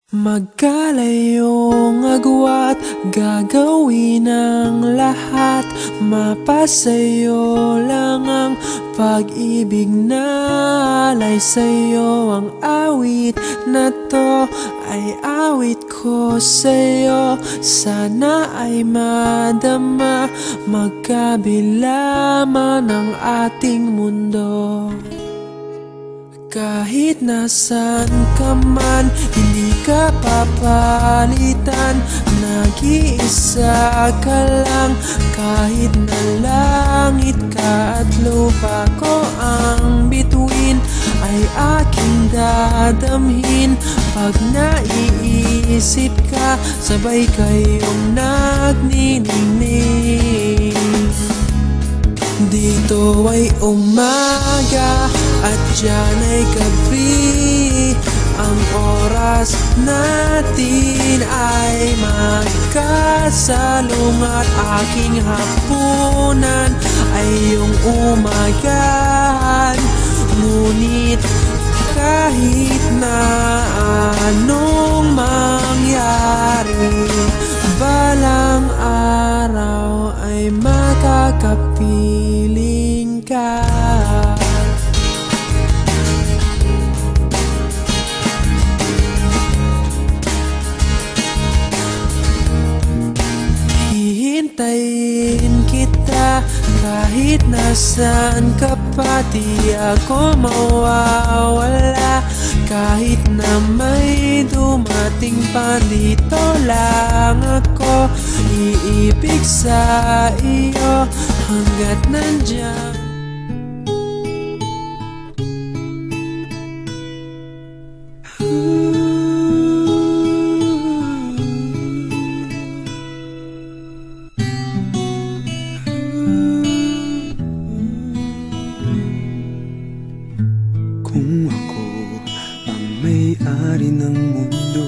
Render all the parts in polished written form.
Magkalayong agwat, gagawin ang lahat. Mapasayo lang ang pag-ibig na alay sa'yo. Ang awit na to ay awit ko sa'yo. Sana ay madama, magkabila man ang ating mundo. Kahit nasan ka man, hindi ka papalitan. Nag-iisa ka lang, kahit na langit ka at lupa ko ang bituin, ay aking dadamhin. Pag naiisip ka, sabay kayong nagniningning. Dito ay umaga at diyan ay gabi. Ang oras natin ay magkasalungat. Aking hapunan ay iyong umagahan. Ngunit kahit na anong mangyari, balang araw ay makakapiling ka. Hihintayin kita kahit nasaan ka pa. Di ako mawawala kahit na may dumating pa. Dito lang ako, iibig sa iyo hanggat nandiyan. Kung ako ang may-ari ng mundo,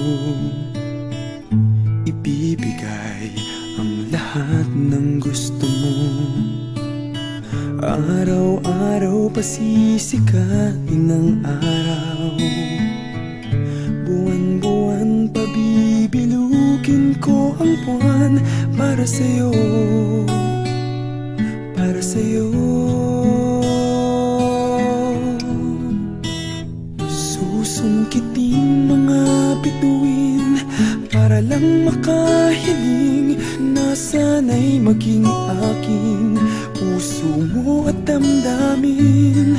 ibibigay ang lahat ng gusto mo. Araw-araw pasisikatin ang araw, buwan-buwan pabibilugin ko ang buwan para sa'yo, para sa'yo. Susungkitin mga bituin para lang makahiling na sana'y maging akin puso mo at damdamin.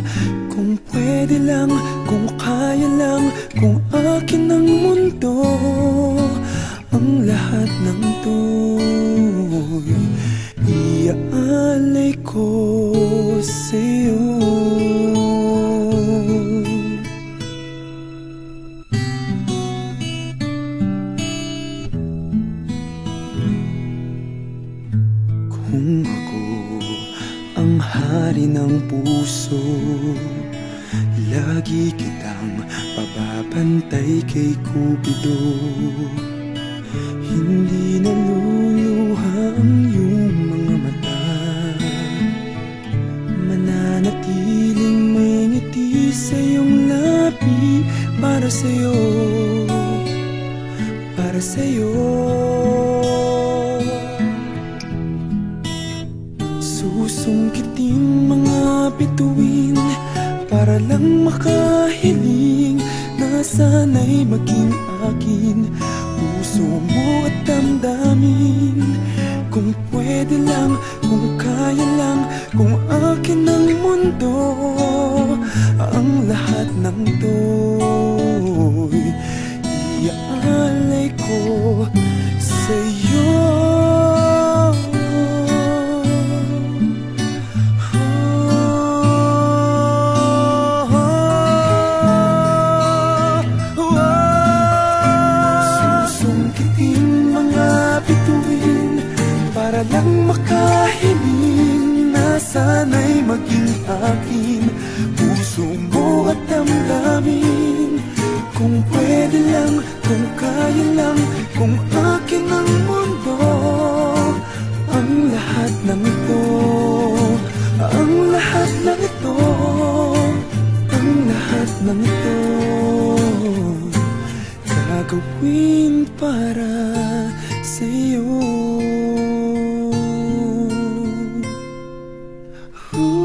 Kung pwede lang, kung kaya lang, kung akin ang mundo, ang lahat ng to'y iaalay ko sa'yo. Kung ako ang hari ng puso, lagi kitang pababantay kay Cupido. Hindi naluluha ang iyong mga mata, mananatiling may ngiti sa iyong labi. Para sa'yo, para sa'yo. Susungkitin mga bituin para lang makahiling na sana'y maging akin puso mo at damdamin. Kung pwede lang, kung kaya lang, kung akin ang mundo, ang lahat ng to'y iaalay ko sa'yo. Para lang makahiling na sana'y maging akin puso mo at damdamin. Kung pwede lang, kung kaya lang, kung akin ang mundo, ang lahat ng ito, ang lahat ng ito, ang lahat ng ito. gagawin para sa'yo. Ooh.